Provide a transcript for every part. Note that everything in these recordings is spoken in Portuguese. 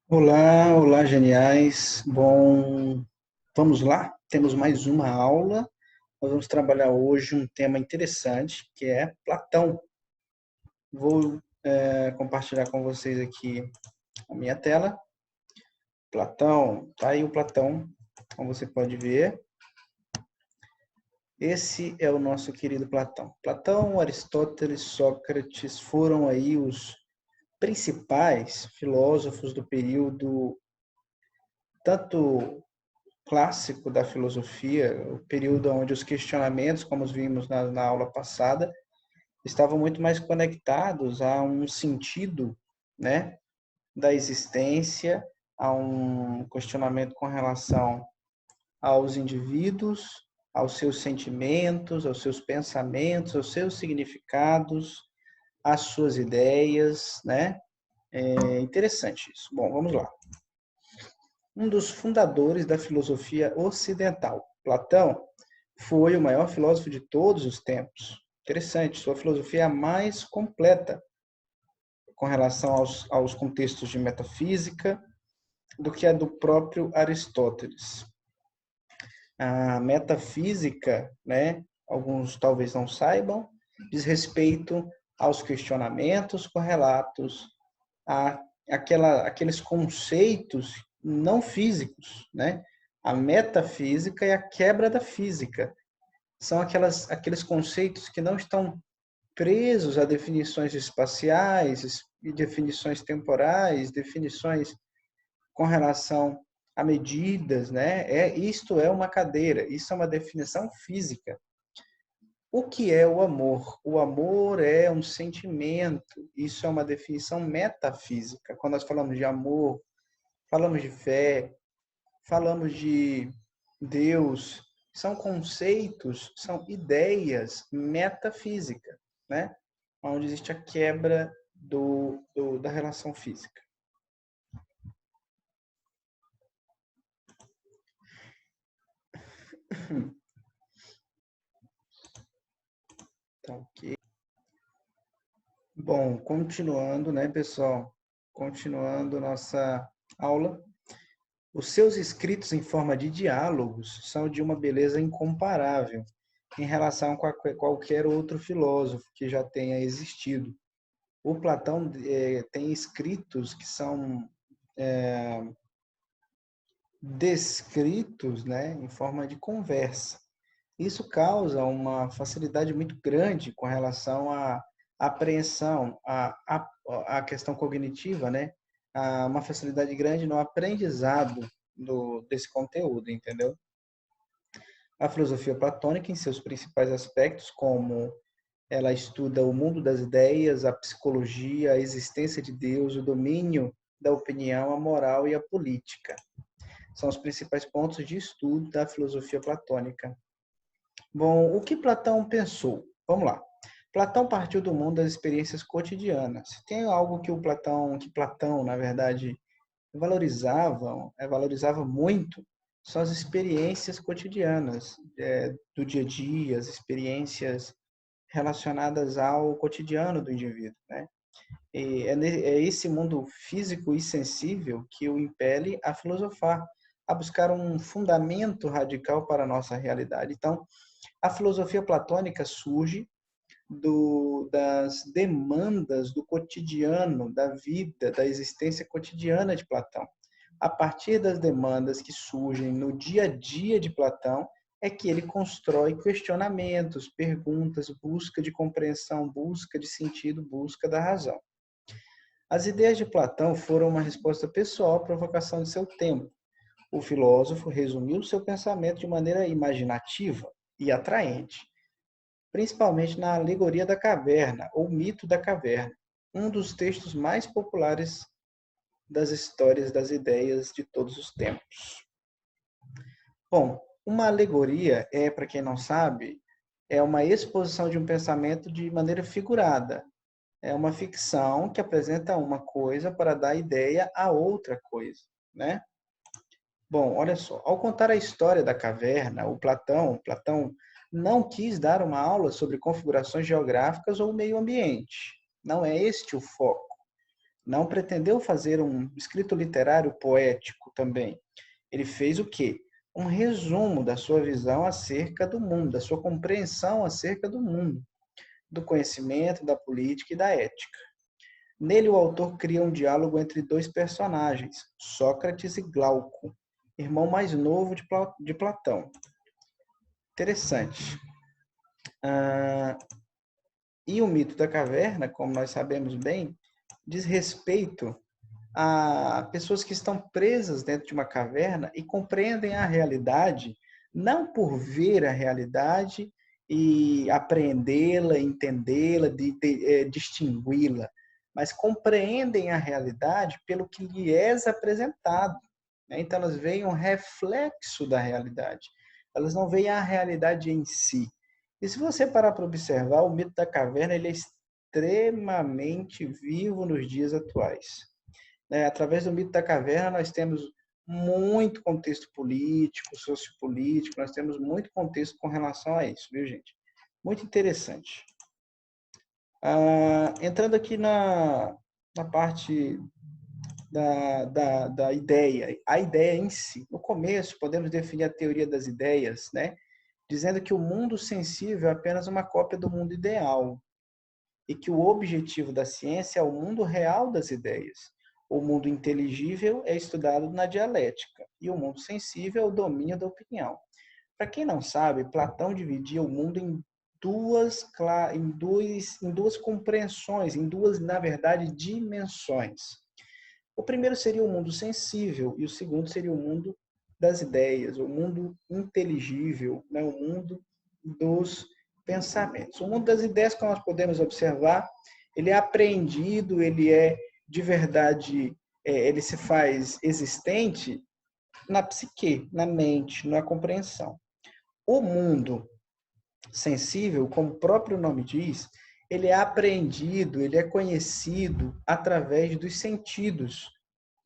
Olá, olá, geniais. Bom, vamos lá. Temos mais uma aula. Nós vamos trabalhar hoje um tema interessante, que é Platão. Vou compartilhar com vocês aqui a minha tela. Platão, tá aí o Platão, como você pode ver. Esse é o nosso querido Platão. Platão, Aristóteles, Sócrates foram aí os principais filósofos do período tanto clássico da filosofia, o período onde os questionamentos, como vimos na aula passada, estavam muito mais conectados a um sentido, né, da existência, a um questionamento com relação aos indivíduos, aos seus sentimentos, aos seus pensamentos, aos seus significados, às suas ideias, né? É interessante isso. Bom, vamos lá. Um dos fundadores da filosofia ocidental, Platão, foi o maior filósofo de todos os tempos. Interessante, sua filosofia é a mais completa com relação aos contextos de metafísica do que a do próprio Aristóteles. A metafísica, né, alguns talvez não saibam, diz respeito aos questionamentos correlatos aqueles conceitos não físicos, né? A metafísica é a quebra da física. São aqueles conceitos que não estão presos a definições espaciais e definições temporais, definições com relação a medidas, né? Isto é uma cadeira, isso é uma definição física. O que é o amor? O amor é um sentimento, isso é uma definição metafísica. Quando nós falamos de amor, falamos de fé, falamos de Deus, são conceitos, são ideias metafísicas, né? Onde existe a quebra da relação física. Tá ok. Bom, continuando, né, pessoal? Continuando nossa aula. Os seus escritos em forma de diálogos são de uma beleza incomparável em relação a qualquer outro filósofo que já tenha existido. O Platão tem escritos que são descritos, né, em forma de conversa. Isso causa uma facilidade muito grande com relação à apreensão, à questão cognitiva, né? Uma facilidade grande no aprendizado desse conteúdo, entendeu? A filosofia platônica, em seus principais aspectos, como ela estuda o mundo das ideias, a psicologia, a existência de Deus, o domínio da opinião, a moral e a política. São os principais pontos de estudo da filosofia platônica. Bom, o que Platão pensou? Vamos lá. Platão partiu do mundo das experiências cotidianas. Tem algo que Platão, na verdade, valorizava muito, são as experiências cotidianas, do dia a dia, as experiências relacionadas ao cotidiano do indivíduo, né? E é esse mundo físico e sensível que o impele a filosofar, a buscar um fundamento radical para a nossa realidade. Então, a filosofia platônica surge das demandas do cotidiano, da vida, da existência cotidiana de Platão. A partir das demandas que surgem no dia a dia de Platão, é que ele constrói questionamentos, perguntas, busca de compreensão, busca de sentido, busca da razão. As ideias de Platão foram uma resposta pessoal à provocação de seu tempo. O filósofo resumiu seu pensamento de maneira imaginativa e atraente, principalmente na Alegoria da Caverna, ou Mito da Caverna, um dos textos mais populares das histórias das ideias de todos os tempos. Bom, uma alegoria para quem não sabe, é uma exposição de um pensamento de maneira figurada. É uma ficção que apresenta uma coisa para dar ideia a outra coisa, né? Bom, olha só, ao contar a história da caverna, Platão não quis dar uma aula sobre configurações geográficas ou meio ambiente. Não é este o foco. Não pretendeu fazer um escrito literário poético também. Ele fez o quê? Um resumo da sua visão acerca do mundo, da sua compreensão acerca do mundo, do conhecimento, da política e da ética. Nele, o autor cria um diálogo entre dois personagens, Sócrates e Glauco, irmão mais novo de Platão. Interessante. E o mito da caverna, como nós sabemos bem, diz respeito a pessoas que estão presas dentro de uma caverna e compreendem a realidade, não por ver a realidade e apreendê-la, entendê-la, distingui-la, mas compreendem a realidade pelo que lhe é apresentado. Então, elas veem um reflexo da realidade. Elas não veem a realidade em si. E se você parar para observar, o mito da caverna ele é extremamente vivo nos dias atuais. Através do mito da caverna, nós temos muito contexto político, sociopolítico, nós temos muito contexto com relação a isso, viu, gente? Muito interessante. Entrando aqui na parte da ideia, a ideia em si. No começo, podemos definir a teoria das ideias, né? Dizendo que o mundo sensível é apenas uma cópia do mundo ideal e que o objetivo da ciência é o mundo real das ideias. O mundo inteligível é estudado na dialética e o mundo sensível é o domínio da opinião. Para quem não sabe, Platão dividia o mundo em duas compreensões, na verdade, dimensões. O primeiro seria o mundo sensível e o segundo seria o mundo das ideias, o mundo inteligível, né? O mundo dos pensamentos. O mundo das ideias, como nós podemos observar, ele é apreendido, ele é de verdade, ele se faz existente na psique, na mente, na compreensão. O mundo sensível, como o próprio nome diz, ele é apreendido, ele é conhecido através dos sentidos,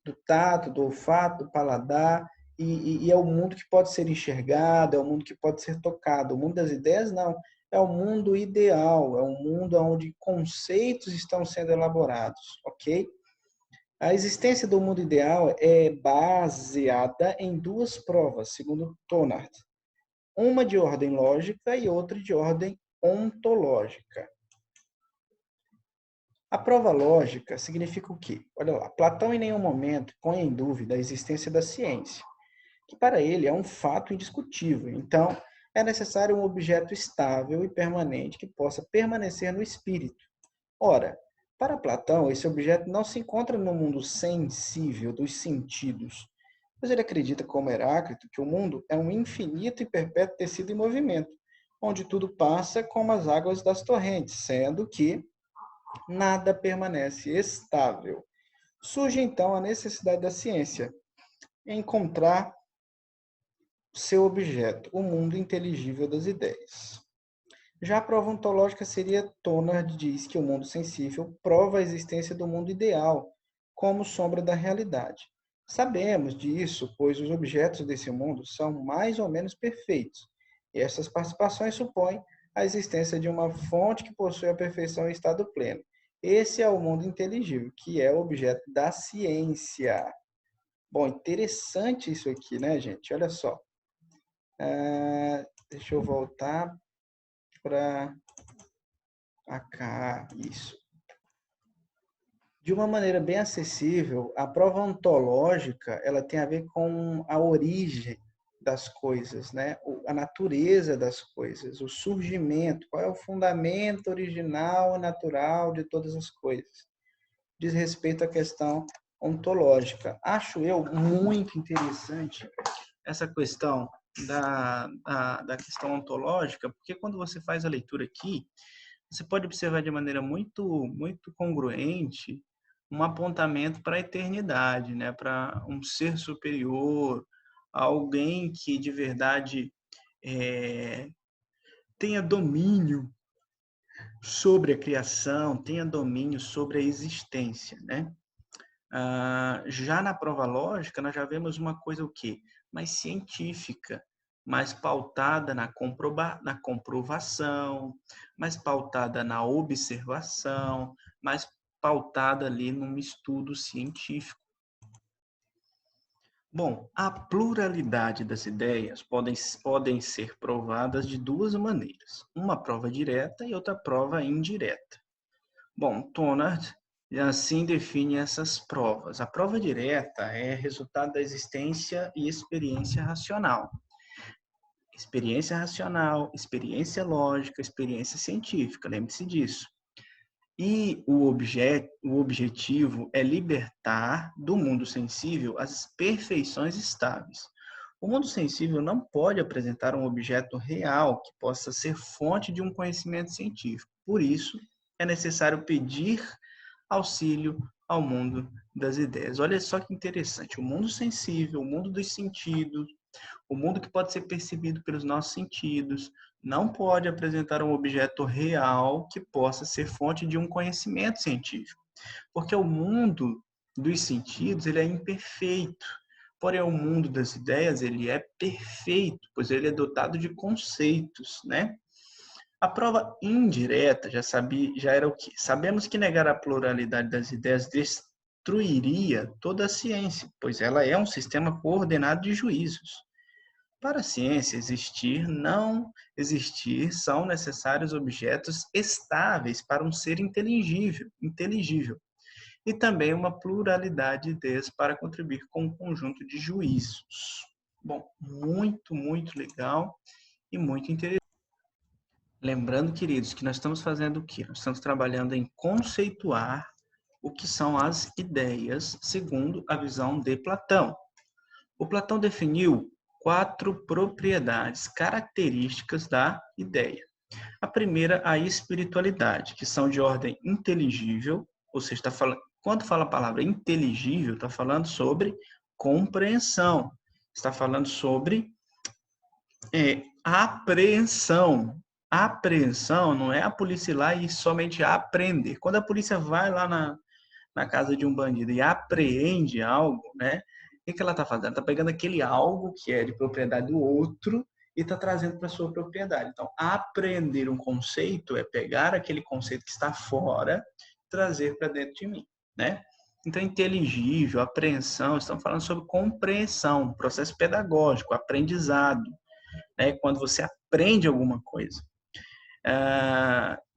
do tato, do olfato, do paladar, e é o mundo que pode ser enxergado, é o mundo que pode ser tocado. O mundo das ideias, não. É o mundo ideal, é um mundo onde conceitos estão sendo elaborados, ok? A existência do mundo ideal é baseada em duas provas, segundo Tonart. Uma de ordem lógica e outra de ordem ontológica. A prova lógica significa o quê? Olha lá, Platão em nenhum momento põe em dúvida a existência da ciência, que para ele é um fato indiscutível. Então, é necessário um objeto estável e permanente que possa permanecer no espírito. Ora, para Platão, esse objeto não se encontra no mundo sensível dos sentidos, pois ele acredita, como Heráclito, que o mundo é um infinito e perpétuo tecido em movimento, onde tudo passa como as águas das torrentes, sendo que nada permanece estável. Surge então a necessidade da ciência em encontrar seu objeto, o mundo inteligível das ideias. Já a prova ontológica seria Tonard diz que o mundo sensível prova a existência do mundo ideal como sombra da realidade. Sabemos disso, pois os objetos desse mundo são mais ou menos perfeitos, e essas participações supõem a existência de uma fonte que possui a perfeição em estado pleno. Esse é o mundo inteligível, que é o objeto da ciência. Bom, interessante isso aqui, né, gente? Olha só. Deixa eu voltar para cá. Isso. De uma maneira bem acessível, a prova ontológica ela tem a ver com a origem das coisas, né? A natureza das coisas, o surgimento, qual é o fundamento original e natural de todas as coisas. Diz respeito à questão ontológica. Acho eu muito interessante essa questão da questão ontológica, porque quando você faz a leitura aqui, você pode observar de maneira muito congruente um apontamento para a eternidade, né? Para um ser superior, alguém que de verdade tenha domínio sobre a criação, tenha domínio sobre a existência, né? Já na prova lógica, nós já vemos uma coisa o quê? Mais científica, mais pautada na comprovação, mais pautada na observação, mais pautada ali num estudo científico. Bom, a pluralidade das ideias podem ser provadas de duas maneiras, uma prova direta e outra prova indireta. Bom, Tonard assim define essas provas. A prova direta é resultado da existência e experiência racional. Experiência racional, experiência lógica, experiência científica, lembre-se disso. E o objetivo é libertar do mundo sensível as perfeições estáveis. O mundo sensível não pode apresentar um objeto real que possa ser fonte de um conhecimento científico. Por isso, é necessário pedir auxílio ao mundo das ideias. Olha só que interessante. O mundo sensível, o mundo dos sentidos, o mundo que pode ser percebido pelos nossos sentidos, não pode apresentar um objeto real que possa ser fonte de um conhecimento científico, porque o mundo dos sentidos ele é imperfeito, porém o mundo das ideias ele é perfeito, pois ele é dotado de conceitos, né? A prova indireta já era o quê? Sabemos que negar a pluralidade das ideias destruiria toda a ciência, pois ela é um sistema coordenado de juízos. Para a ciência não existir, são necessários objetos estáveis para um ser inteligível, e também uma pluralidade de ideias para contribuir com um conjunto de juízos. Bom, muito legal e muito interessante. Lembrando, queridos, que nós estamos fazendo o quê? Nós estamos trabalhando em conceituar o que são as ideias segundo a visão de Platão. O Platão definiu 4 propriedades características da ideia. A primeira, a espiritualidade, que são de ordem inteligível, ou seja, quando fala a palavra inteligível, está falando sobre compreensão, está falando sobre apreensão. A apreensão não é a polícia ir lá e somente apreender. Quando a polícia vai lá na casa de um bandido e apreende algo, né? O que ela está fazendo? Ela está pegando aquele algo que é de propriedade do outro e está trazendo para a sua propriedade. Então, apreender um conceito é pegar aquele conceito que está fora e trazer para dentro de mim, né? Então, inteligível, apreensão, estamos falando sobre compreensão, processo pedagógico, aprendizado, né? Quando você aprende alguma coisa.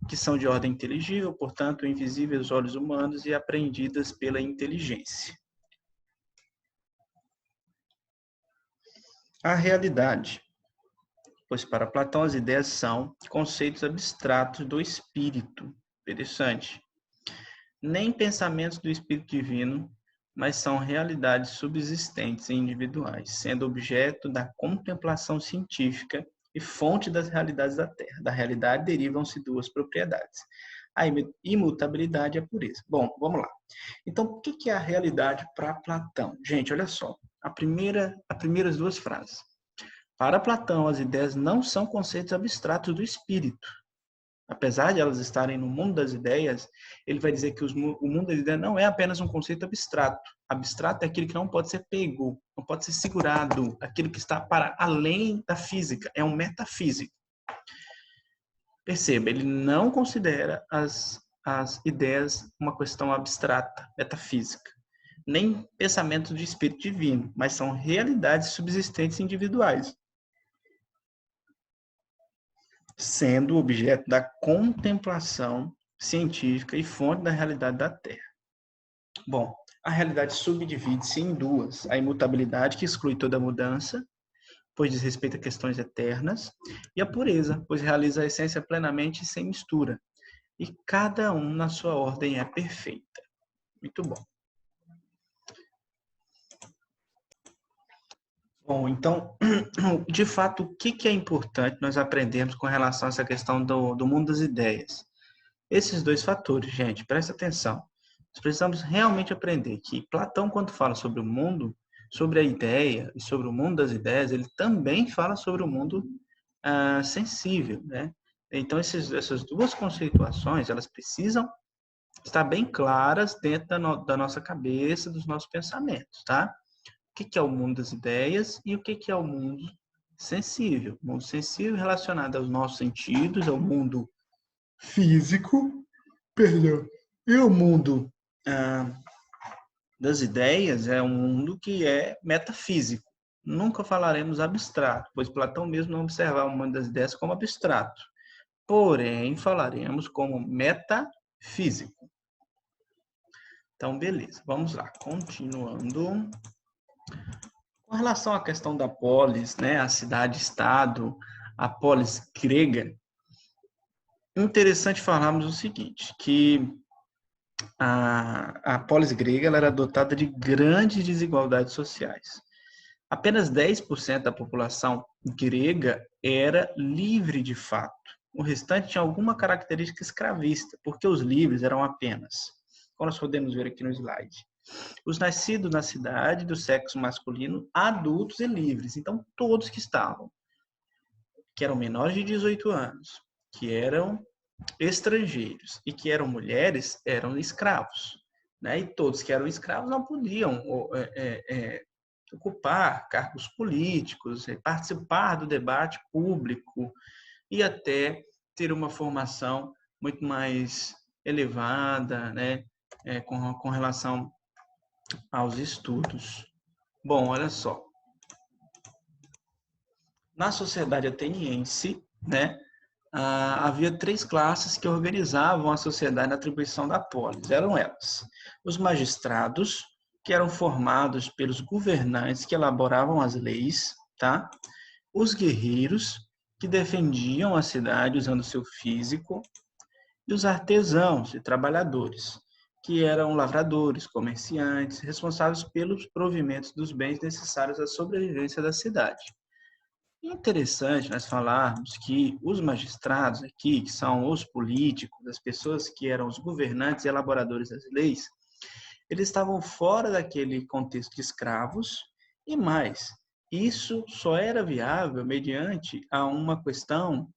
Que são de ordem inteligível, portanto, invisíveis aos olhos humanos e apreendidas pela inteligência. A realidade, pois para Platão as ideias são conceitos abstratos do espírito. Interessante. Nem pensamentos do espírito divino, mas são realidades subsistentes e individuais, sendo objeto da contemplação científica e fonte das realidades da Terra. Da realidade derivam-se duas propriedades: a imutabilidade e a pureza. Bom, vamos lá. Então, o que é a realidade para Platão? Gente, olha só. As primeiras duas frases. Para Platão, as ideias não são conceitos abstratos do espírito. Apesar de elas estarem no mundo das ideias, ele vai dizer que o mundo das ideias não é apenas um conceito abstrato. Abstrato é aquilo que não pode ser pego, não pode ser segurado, aquilo que está para além da física, é um metafísico. Perceba, ele não considera as ideias uma questão abstrata, metafísica, nem pensamento de espírito divino, mas são realidades subsistentes individuais, sendo objeto da contemplação científica e fonte da realidade da Terra. Bom, a realidade subdivide-se em duas: a imutabilidade, que exclui toda mudança, pois diz respeito a questões eternas, e a pureza, pois realiza a essência plenamente e sem mistura. E cada um na sua ordem é perfeita. Muito bom. Bom, então, de fato, o que é importante nós aprendermos com relação a essa questão do mundo das ideias? Esses dois fatores, gente, presta atenção. Nós precisamos realmente aprender que Platão, quando fala sobre o mundo, sobre a ideia e sobre o mundo das ideias, ele também fala sobre o mundo sensível, né? Então, essas duas conceituações, elas precisam estar bem claras dentro da nossa cabeça, dos nossos pensamentos, tá? O que é o mundo das ideias e o que é o mundo sensível. O mundo sensível relacionado aos nossos sentidos, ao mundo físico, perdão, E o mundo ah, das ideias é um mundo que é metafísico. Nunca falaremos abstrato, pois Platão mesmo não observava o mundo das ideias como abstrato. Porém, falaremos como metafísico. Então, beleza, vamos lá, continuando. Com relação à questão da polis, né, a cidade-estado, a polis grega, interessante falarmos o seguinte, que a polis grega ela era dotada de grandes desigualdades sociais. Apenas 10% da população grega era livre de fato. O restante tinha alguma característica escravista, porque os livres eram apenas, como nós podemos ver aqui no slide, os nascidos na cidade do sexo masculino, adultos e livres. Então, todos que estavam, que eram menores de 18 anos, que eram estrangeiros e que eram mulheres, eram escravos. Né? E todos que eram escravos não podiam ocupar cargos políticos, participar do debate público e até ter uma formação muito mais elevada, né, com relação aos estudos. Bom, olha só. Na sociedade ateniense, né, havia três classes que organizavam a sociedade na atribuição da polis. Eram elas: os magistrados, que eram formados pelos governantes que elaboravam as leis, tá? Os guerreiros, que defendiam a cidade usando seu físico, e os artesãos e trabalhadores, que eram lavradores, comerciantes, responsáveis pelos provimentos dos bens necessários à sobrevivência da cidade. Interessante nós falarmos que os magistrados aqui, que são os políticos, as pessoas que eram os governantes e elaboradores das leis, eles estavam fora daquele contexto de escravos e mais, isso só era viável mediante a uma questão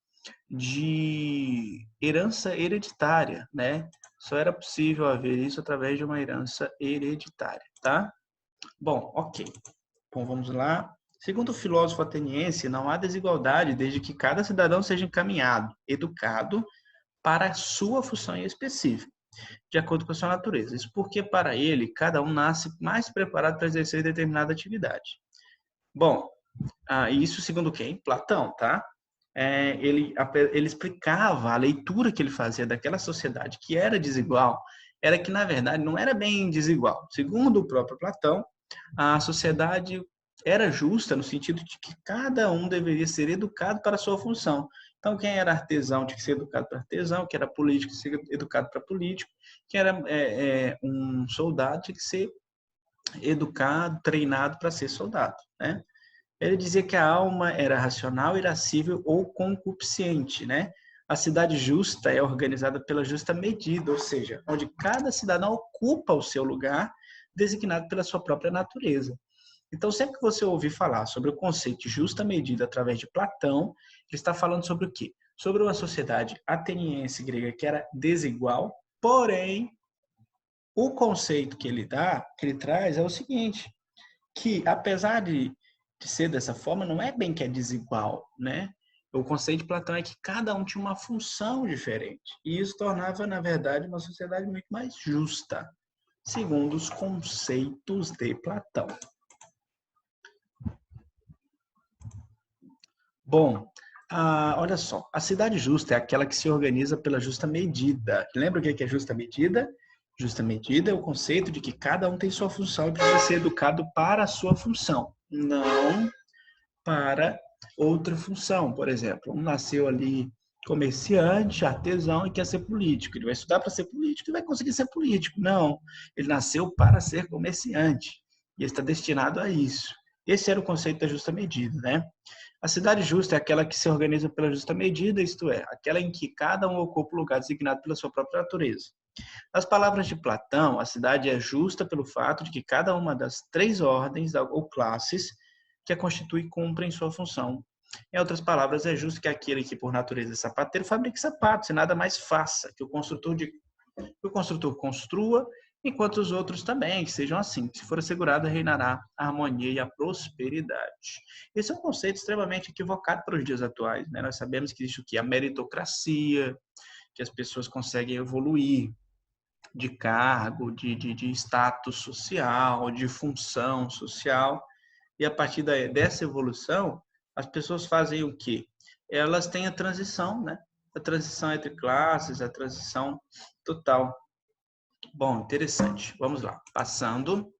de herança hereditária, né? Só era possível haver isso através de uma herança hereditária, tá? Bom, ok. Bom, vamos lá. Segundo o filósofo ateniense, não há desigualdade desde que cada cidadão seja encaminhado, educado para a sua função específica, de acordo com a sua natureza. Isso porque, para ele, cada um nasce mais preparado para exercer determinada atividade. Bom, isso segundo quem? Platão, tá? Ele explicava a leitura que ele fazia daquela sociedade que era desigual, era que, na verdade, não era bem desigual. Segundo o próprio Platão, a sociedade era justa no sentido de que cada um deveria ser educado para a sua função. Então, quem era artesão tinha que ser educado para artesão, quem era político tinha que ser educado para político, quem era um soldado tinha que ser educado, treinado para ser soldado, né? Ele dizia que a alma era racional, irascível ou concupiscente, né? A cidade justa é organizada pela justa medida, ou seja, onde cada cidadão ocupa o seu lugar, designado pela sua própria natureza. Então, sempre que você ouvir falar sobre o conceito de justa medida através de Platão, ele está falando sobre o quê? Sobre uma sociedade ateniense grega que era desigual, porém, o conceito que ele traz é o seguinte, que apesar de ser dessa forma, não é bem que é desigual, né? O conceito de Platão é que cada um tinha uma função diferente. E isso tornava, na verdade, uma sociedade muito mais justa, segundo os conceitos de Platão. Bom, olha só, a cidade justa é aquela que se organiza pela justa medida. Lembra o que é justa medida? Justa medida é o conceito de que cada um tem sua função e precisa ser educado para a sua função, não para outra função. Por exemplo, um nasceu ali comerciante, artesão e quer ser político. Ele vai estudar para ser político e vai conseguir ser político. Não, ele nasceu para ser comerciante e está destinado a isso. Esse era o conceito da justa medida, né? A cidade justa é aquela que se organiza pela justa medida, isto é, aquela em que cada um ocupa o lugar designado pela sua própria natureza. Nas palavras de Platão, a cidade é justa pelo fato de que cada uma das três ordens ou classes que a constitui cumprem sua função. Em outras palavras, é justo que aquele que por natureza é sapateiro fabrique sapatos e nada mais faça, que o construtor construa, enquanto os outros também, que sejam assim. Se for assegurado, reinará a harmonia e a prosperidade. Esse é um conceito extremamente equivocado para os dias atuais, né? Nós sabemos que existe o que? A meritocracia, que as pessoas conseguem evoluir, de cargo, de status social, de função social. E a partir dessa evolução, as pessoas fazem o quê? Elas têm a transição, né? A transição entre classes, a transição total. Bom, interessante. Vamos lá. Passando.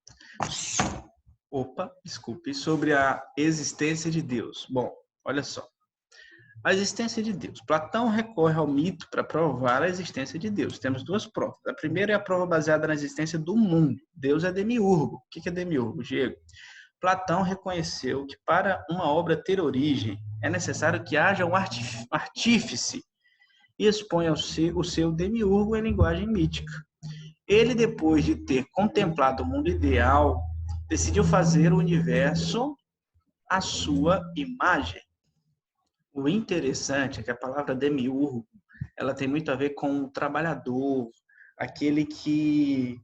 Opa, desculpe. Sobre a existência de Deus. Bom, olha só. A existência de Deus. Platão recorre ao mito para provar a existência de Deus. Temos duas provas. A primeira é a prova baseada na existência do mundo. Deus é demiurgo. O que é demiurgo, Diego? Platão reconheceu que para uma obra ter origem é necessário que haja um artífice e exponha o seu demiurgo em linguagem mítica. Ele, depois de ter contemplado o mundo ideal, decidiu fazer o universo à sua imagem. O interessante é que a palavra demiurgo, ela tem muito a ver com o trabalhador, aquele que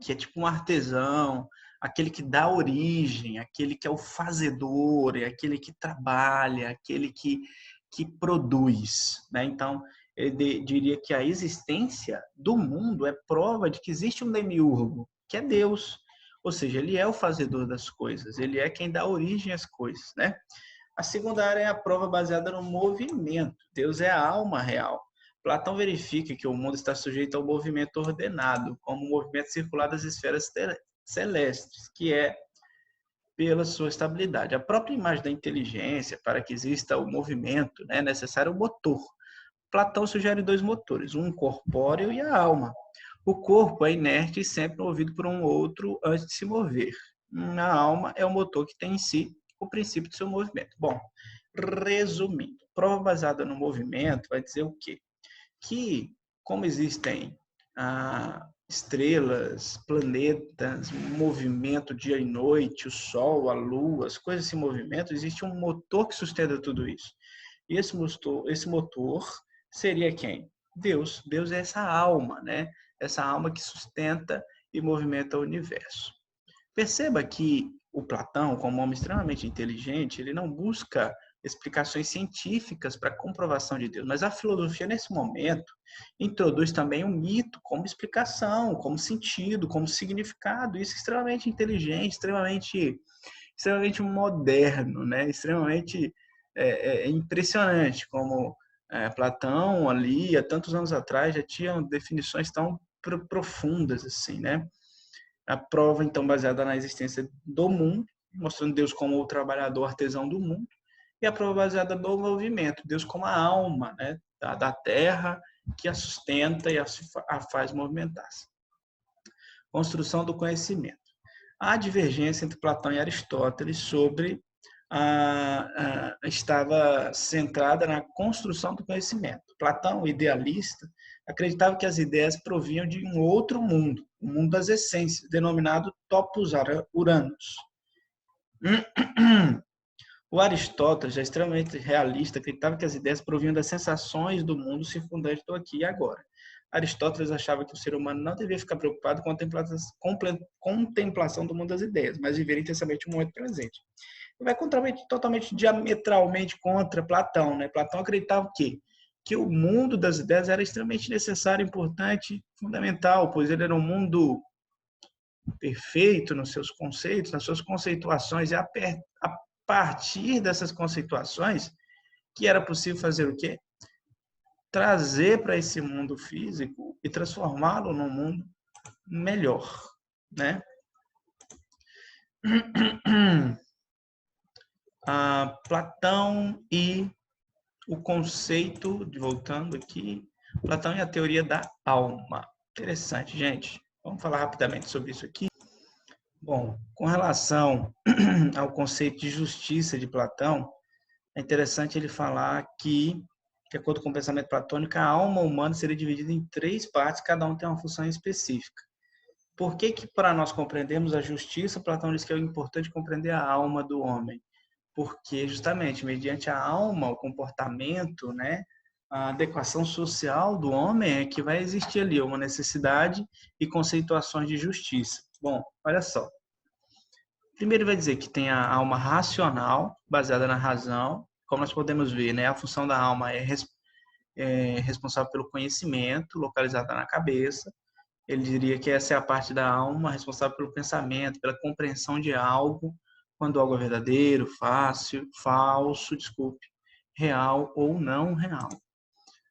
é tipo um artesão, aquele que dá origem, aquele que é o fazedor, é aquele que trabalha, aquele que produz, né? Então, eu diria que a existência do mundo é prova de que existe um demiurgo, que é Deus. Ou seja, ele é o fazedor das coisas, ele é quem dá origem às coisas, né? A segunda área é a prova baseada no movimento. Deus é a alma real. Platão verifica que o mundo está sujeito ao movimento ordenado, como o movimento circular das esferas celestes, que é pela sua estabilidade. A própria imagem da inteligência, para que exista o movimento, é necessário o motor. Platão sugere dois motores, um corpóreo e a alma. O corpo é inerte e sempre movido por um outro antes de se mover. A alma é o motor que tem em si o princípio do seu movimento. Bom, resumindo, prova baseada no movimento vai dizer o quê? Que, como existem estrelas, planetas, movimento dia e noite, o sol, a lua, as coisas se movimentam, existe um motor que sustenta tudo isso. E esse motor seria quem? Deus. Deus é essa alma, né? Essa alma que sustenta e movimenta o universo. Perceba que o Platão, como um homem extremamente inteligente, ele não busca explicações científicas para a comprovação de Deus, mas a filosofia, nesse momento, introduz também o mito como explicação, como sentido, como significado. Isso é extremamente inteligente, extremamente moderno, né? Extremamente impressionante, como Platão, ali, há tantos anos atrás, já tinha definições tão profundas assim, né? A prova, então, baseada na existência do mundo, mostrando Deus como o trabalhador artesão do mundo, e a prova baseada no movimento, Deus como a alma, né, da terra, que a sustenta e a faz movimentar-se. Construção do conhecimento. Há divergência entre Platão e Aristóteles sobre estava centrada na construção do conhecimento. Platão, idealista, acreditava que as ideias provinham de um outro mundo, o mundo das essências, denominado topos uranos. O Aristóteles, já extremamente realista, acreditava que as ideias provinham das sensações do mundo circundante do aqui e agora. Aristóteles achava que o ser humano não devia ficar preocupado com a contemplação do mundo das ideias, mas viver intensamente o momento presente. Vai totalmente diametralmente contra Platão, né? Platão acreditava o quê? Que o mundo das ideias era extremamente necessário, importante, fundamental, pois ele era um mundo perfeito nos seus conceitos, nas suas conceituações, e a partir dessas conceituações que era possível fazer o quê? Trazer para esse mundo físico e transformá-lo num mundo melhor, né? Platão e o conceito, voltando aqui, Platão e a teoria da alma. Interessante, gente. Vamos falar rapidamente sobre isso aqui. Bom, com relação ao conceito de justiça de Platão, é interessante ele falar que, de acordo com o pensamento platônico, a alma humana seria dividida em 3 partes, cada um tem uma função específica. Por que para nós compreendermos a justiça, Platão diz que é importante compreender a alma do homem? Porque justamente mediante a alma, o comportamento, né, a adequação social do homem é que vai existir ali uma necessidade e conceituações de justiça. Bom, olha só. Primeiro vai dizer que tem a alma racional, baseada na razão. Como nós podemos ver, né, a função da alma é responsável pelo conhecimento, localizada na cabeça. Ele diria que essa é a parte da alma responsável pelo pensamento, pela compreensão de algo, quando algo é verdadeiro, falso, real ou não real.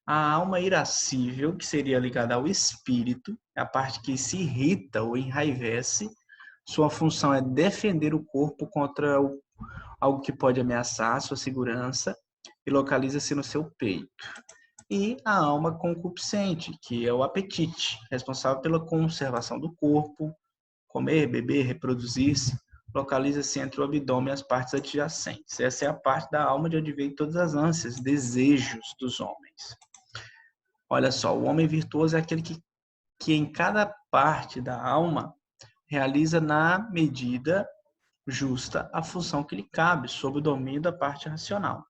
A alma irascível, que seria ligada ao espírito, é a parte que se irrita ou enraivece. Sua função é defender o corpo contra algo que pode ameaçar a sua segurança e localiza-se no seu peito. E a alma concupiscente, que é o apetite, responsável pela conservação do corpo, comer, beber, reproduzir-se, localiza-se entre o abdômen e as partes adjacentes. Essa é a parte da alma de onde vem todas as ânsias, desejos dos homens. Olha só, o homem virtuoso é aquele que em cada parte da alma realiza na medida justa a função que lhe cabe, sob o domínio da parte racional.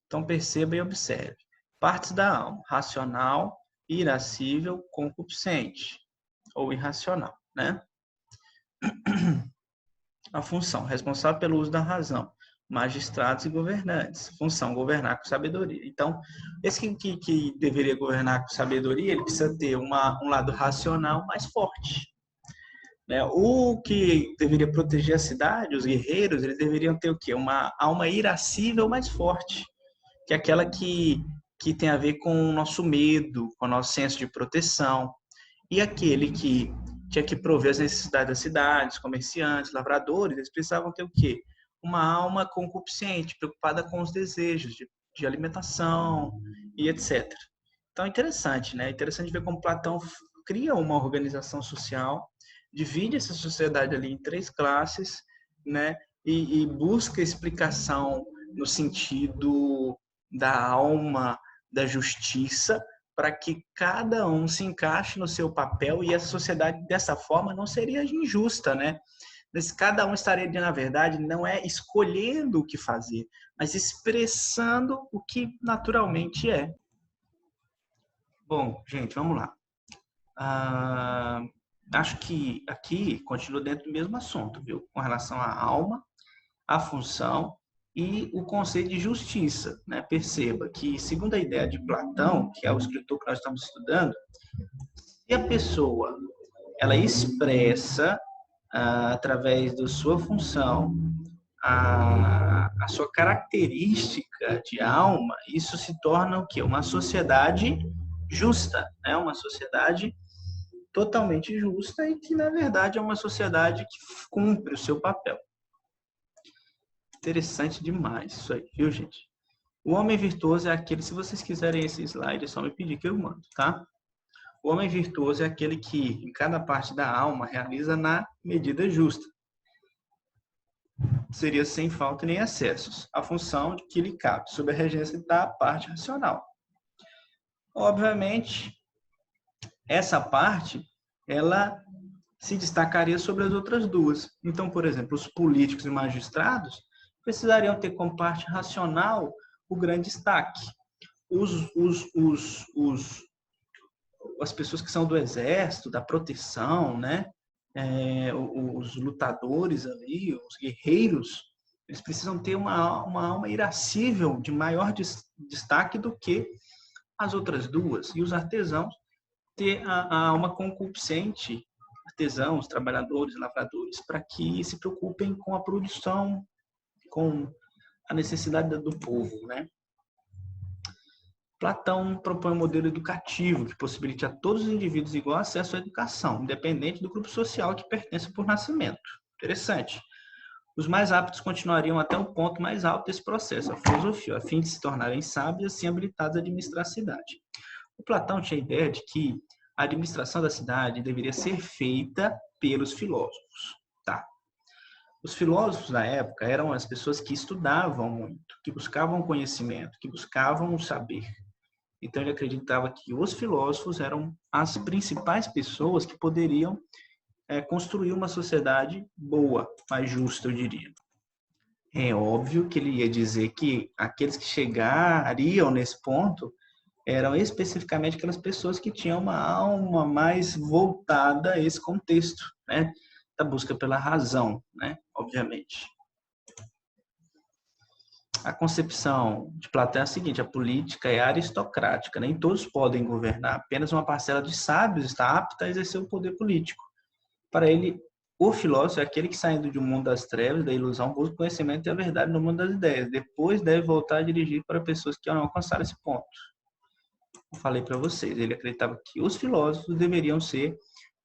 Então perceba e observe. Partes da alma: racional, irascível, concupiscente ou irracional, né? A função: responsável pelo uso da razão, magistrados e governantes. Função: governar com sabedoria. Então, esse que deveria governar com sabedoria, ele precisa ter um lado racional mais forte. Né? O que deveria proteger a cidade, os guerreiros, eles deveriam ter o quê? Uma alma irascível mais forte, que é aquela que tem a ver com o nosso medo, com o nosso senso de proteção. E aquele que tinha que prover as necessidades das cidades, comerciantes, lavradores, eles precisavam ter o quê? Uma alma concupiscente, preocupada com os desejos de alimentação e etc. Então é interessante, né? É interessante ver como Platão cria uma organização social, divide essa sociedade ali em 3 classes, né? E busca explicação no sentido da alma, da justiça, para que cada um se encaixe no seu papel e essa sociedade, dessa forma, não seria injusta, né? Mas cada um estaria, na verdade, não é escolhendo o que fazer, mas expressando o que naturalmente é. Bom, gente, vamos lá. Acho que aqui continua dentro do mesmo assunto, viu? Com relação à alma, à função e o conceito de justiça, né? Perceba que, segundo a ideia de Platão, que é o escritor que nós estamos estudando, se a pessoa ela expressa através da sua função a sua característica de alma, isso se torna o quê? Uma sociedade justa, né? Uma sociedade totalmente justa e que, na verdade, é uma sociedade que cumpre o seu papel. Interessante demais isso aí, viu, gente? O homem virtuoso é aquele, se vocês quiserem esse slide, é só me pedir que eu mando, tá? O homem virtuoso é aquele que, em cada parte da alma, realiza na medida justa. Seria sem falta nem excessos. A função de que lhe cabe, sob a regência da parte racional. Obviamente, essa parte, ela se destacaria sobre as outras duas. Então, por exemplo, os políticos e magistrados precisariam ter como parte racional o grande destaque. As pessoas que são do exército, da proteção, né? Os lutadores ali, os guerreiros, eles precisam ter uma alma irascível de maior destaque do que as outras duas. E os artesãos ter a alma concupiscente, artesãos, trabalhadores, lavradores, para que se preocupem com a produção, com a necessidade do povo, né? Platão propõe um modelo educativo que possibilite a todos os indivíduos igual acesso à educação, independente do grupo social a que pertence por nascimento. Interessante. Os mais aptos continuariam até o ponto mais alto desse processo, a filosofia, a fim de se tornarem sábios e assim habilitados a administrar a cidade. O Platão tinha a ideia de que a administração da cidade deveria ser feita pelos filósofos. Tá? Os filósofos da época eram as pessoas que estudavam muito, que buscavam conhecimento, que buscavam o saber. Então ele acreditava que os filósofos eram as principais pessoas que poderiam construir uma sociedade boa, mais justa, eu diria. É óbvio que ele ia dizer que aqueles que chegariam nesse ponto eram especificamente aquelas pessoas que tinham uma alma mais voltada a esse contexto, né? Da busca pela razão, né? Obviamente. A concepção de Platão é a seguinte: a política é aristocrática, nem todos podem governar, apenas uma parcela de sábios está apta a exercer o poder político. Para ele, o filósofo é aquele que, saindo de um mundo das trevas, da ilusão, busca o conhecimento e a verdade no mundo das ideias. Depois deve voltar a dirigir para pessoas que não alcançaram esse ponto. Eu falei para vocês, ele acreditava que os filósofos deveriam ser,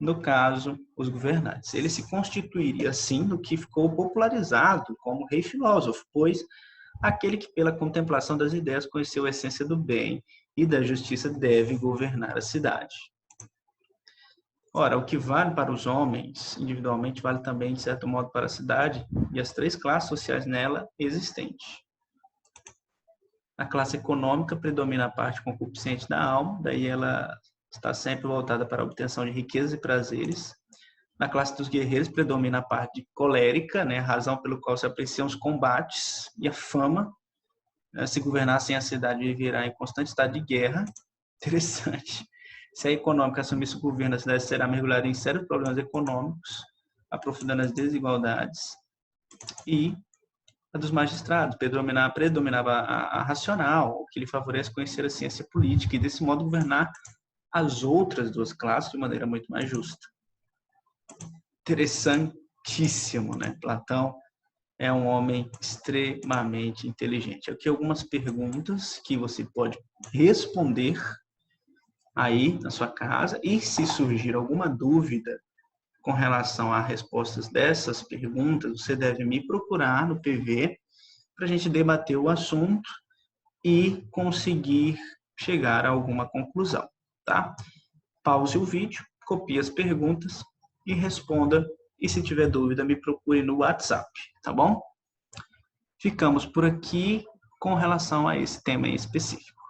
no caso, os governantes. Ele se constituiria, assim, no que ficou popularizado como rei filósofo, pois aquele que, pela contemplação das ideias, conheceu a essência do bem e da justiça deve governar a cidade. Ora, o que vale para os homens, individualmente, vale também, de certo modo, para a cidade e as três classes sociais nela existentes. A classe econômica predomina a parte concupiscente da alma, daí ela está sempre voltada para a obtenção de riquezas e prazeres. Na classe dos guerreiros predomina a parte colérica, né, a razão pelo qual se apreciam os combates e a fama. Se governassem a cidade, viverá em constante estado de guerra. Interessante. Se a econômica assumisse o governo, a cidade será mergulhada em sérios problemas econômicos, aprofundando as desigualdades. E a dos magistrados predominava a racional, o que lhe favorece conhecer a ciência política e, desse modo, governar as outras duas classes de maneira muito mais justa. Interessantíssimo, né? Platão é um homem extremamente inteligente. Aqui algumas perguntas que você pode responder aí na sua casa, e se surgir alguma dúvida com relação a respostas dessas perguntas, você deve me procurar no PV para a gente debater o assunto e conseguir chegar a alguma conclusão, tá? Pause o vídeo, copie as perguntas e responda, e se tiver dúvida, me procure no WhatsApp, tá bom? Ficamos por aqui com relação a esse tema em específico.